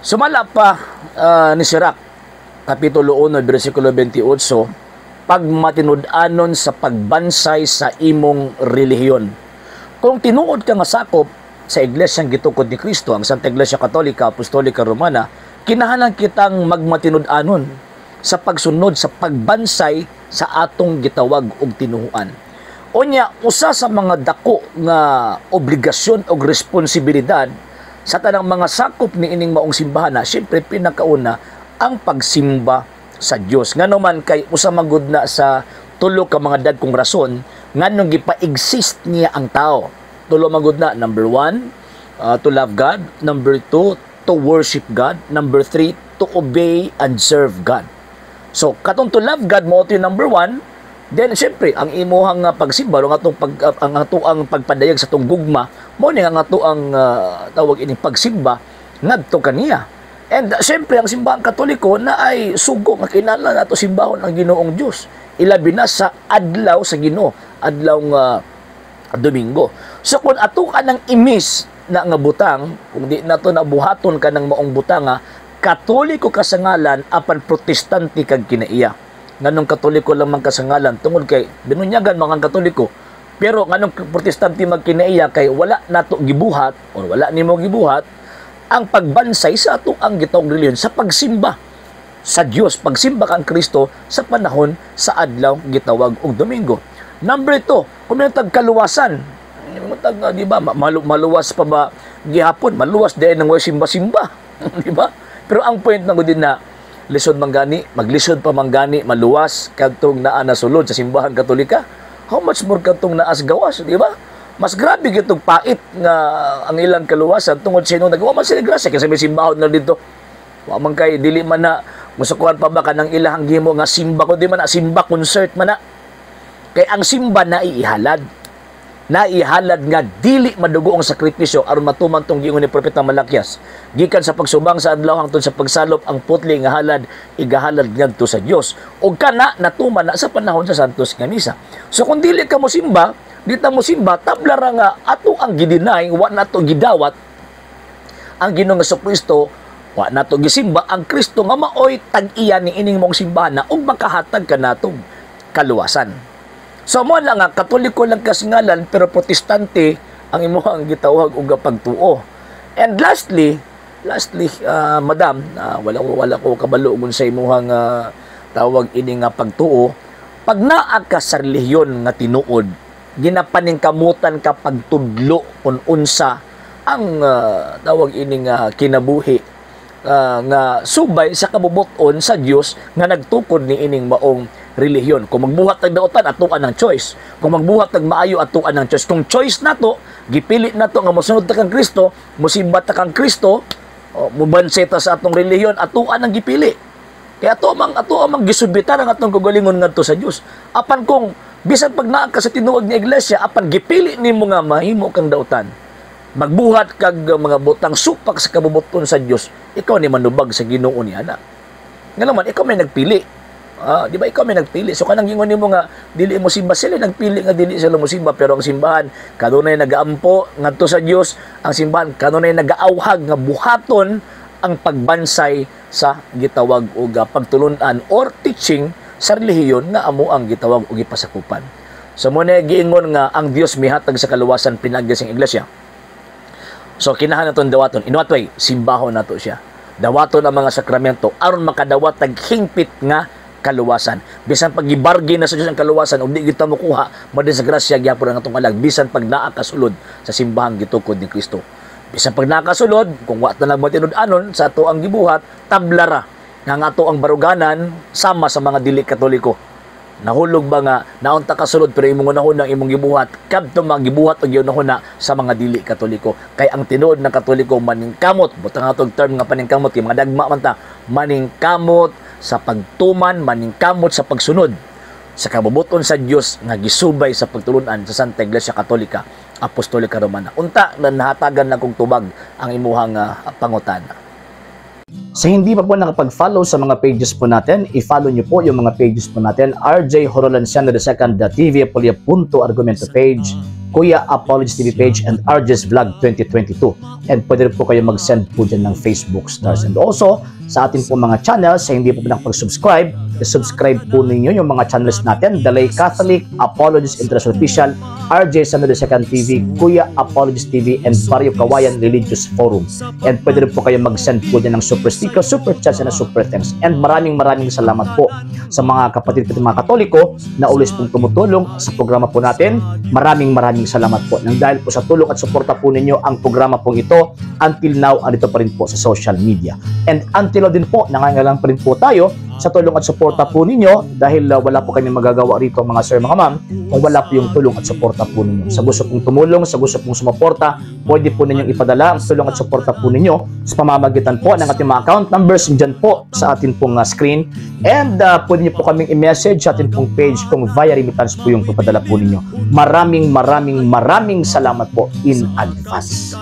Sumala pa ni Sirach, Kapitulo 1, versikulo 28, pagmatinud-anon sa pagbansay sa imong relihiyon. Kung tinuod ka nga sakop sa iglesyang gitukod ni Kristo, ang Santa Iglesia Katolika, Apostolika, Romana, kinahanglan kitang magmatinud-anon sa pagsunod sa pagbansay sa atong gitawag og tinuhuan. Unya, usa sa mga dako nga obligasyon o responsibilidad sa tanang mga sakop ni ining maong simbahan na, siyempre pinakauna ang pagsimba sa Dios. Ngano man kay usa magud na sa tulo ka mga dagkong rason nganong gipa-exist niya ang tao. Tulo magud na, number 1, to love God, number 2, to worship God, number 3, to obey and serve God. So katong to love God mo ito yung number 1. Then siyempre ang imuhang pagsimba ang atoang pagpadayag sa tong gugma mo ni ang atoang tawag ini pagsimba ngadto kaniya. And siyempre ang simbahang Katoliko na ay sugo nga kinahanglan nato simbahon ang Ginoong Dios. Ilabi na sa adlaw sa Ginoo, adlawng Domingo. So kung ato ka nang imis na nga butang, kung di nato nabuhaton ka ng maong butanga, Katoliko kasangalan apan Protestante kag kinaiya. Nganong Katoliko lamang kasangalan tungod kay binunyagan mga Katoliko, pero nganong Protestante magkinaiya kay wala nato gibuhat o wala nimo gibuhat ang pagbansay sa ato ang gitawag relihiyon sa pagsimba sa Dios, pagsimba kang Kristo sa panahon sa adlaw gitawag og Domingo. Number 2, kung may kaluwasan, di ba, maluwas pa ba gihapon, maluwas din ng simba-simba, di ba? Pero ang point na din na lisod manggani, maglisod pa manggani, maluwas kadtong naa nasulod sa simbahan Katolika. How much more kadtong naas gawas, di ba? Mas grabe gitong pait nga ang ilang kaluwasan tungod sa inong nagawa man sila grasya kasi may simbahon na dito. Wa man kay dili man na musukuhan pa ba kanang ilahang gihimo nga simba ko di man na simba concert man na. Kay ang simba na ihalad. Naihalad nga dili madugo ang sakripisyo aron matuman tong giingon ni Propeta Malakias. Gikan sa pagsubang sa adlaw hangtod sa pagsalop ang putli nga halad igahalad ngadto sa Dios. Ug kana natuman na sa panahon sa Santos nga Misa. So kung dili ka mo simba, dita mo simba tabla ra nga ato ang gidinay, wa nato gidawat ang Ginoong Jesucristo, wa nato gisimba ang Kristo nga maoy tag-iya ni ining mong simbahan na ug makahatag kanatong kaluwasan. So mo lang nga Katoliko lang kasingalan pero Protestante ang imuhang gitawag og pagtuo. And lastly, madam, wala ko kabalo ug sa imuhang tawag ini nga pagtuo. Pag naa ka sa relihiyon nga tinuod, ginapaningkamutan ka pagtudlo kung unsa ang tawag ini nga kinabuhi nga subay sa kabubuton sa Dios nga nagtukod ni ining maong relihiyon. Kung magbuhat ng dautan, atuan ng choice. Kung magbuhat ng maayo, atuan ng choice. Kung choice nato, gipili nato nga mosunod ta kang Kristo, mosimba ta kang Kristo, mubanseta sa atong relihiyon, atuan ang gipili. Kaya ato amang gisubitan ang atong kagalingon ngadto sa Dios. Apan kung bisan pag naa ka sa tinuod nga iglesia, apan gipili nimo nga mahimo kang dautan, magbuhat kag mga butang supak sa kabubuton sa Dios, ikaw ni manubag sa Ginoo ni ana. Nga naman ikaw may nagpili. Di ba ikaw may nagpili? So kanang gingon nimo nga dili mo simba, sila nagpili nga dili sila mo simba, pero ang simbahan kanunay nagaampo ngadto sa Dios, ang simbahan kanunay nagaawhag nga buhaton ang pagbansay sa gitawag og pagtulunan or teaching sa relihiyon nga amo ang gitawag og gipasakupan. So mo na giingon nga ang Dios mihatag sa kaluwasan pinagi sa iglesia. So kinahanglan naton dawaton. In what way? Simbahon nato siya. Dawaton ang mga sakramento aron makadawat tag hingpit nga kaluwasan. Bisan pag gibargain na sa Dios ang kaluwasan ug di kita makuha, mo sa grasya gyapon ang atong alag bisan pag naa kasulod sa simbahang gitukod ni Kristo. Bisan pag naa kasulod, kung wa ta nagmatinud-anon sa ato ang gibuhat, tablara nga ato ang baruganan sama sa mga dili Katoliko. Nahulog ba nga naunta kasulod pero imong unahon ang imong gibuhat kadto magibuhat og unahon sa mga dili Katoliko. Kay ang tinuod ng Katoliko maningkamot, butang atong term nga paningkamot kay mga dagma man ta, maningkamot sa pagtuman, maningkamot sa pagsunod sa kabubuton sa Dios nga gisubay sa pagtulunan sa Santa Iglesia Katolika, Apostolika, Romana. Unta na nahatagan na kong tubag ang imuhang pangutana. Sa hindi pa po nakapag-follow sa mga pages po natin, i-follow nyo po yung mga pages po natin, RJ Horolanciano II.TV, Argumento page, Kuya Apologies TV page, and RJ's Vlog 2022. And pwede rin po kayo mag-send po dyan ng Facebook stars. And also, sa ating po mga channels, sa hindi po nakapag-subscribe, subscribe po ninyo yung mga channels natin: Dalay Catholic, Apologies International Official, RJ Sanado II TV, Kuya Apologies TV, and Barrio Kawayan Religious Forum. And pwede rin po kayo mag-send po dyan ng super sticker, super chats, and super thanks. And maraming salamat po sa mga kapatid at mga Katoliko na always pong tumutulong sa programa po natin. Maraming salamat po. Nang dahil po sa tulong at suporta po ninyo, ang programa pong ito until now andito pa rin po sa social media. And until now din po, nangangailangan pa rin po tayo sa tulong at suporta po ninyo, dahil wala po kami magagawa rito mga sir, mga ma'am, kung wala po yung tulong at suporta po ninyo. Sa gusto pong tumulong, sa gusto pong sumuporta, pwede po ninyong ipadala ang tulong at suporta po ninyo sa pamamagitan po ng ating mga account numbers dyan po sa ating pong screen. And pwede nyo po kaming i-message sa ating pong page kung via remittance po yung papadala po ninyo. Maraming salamat po in advance.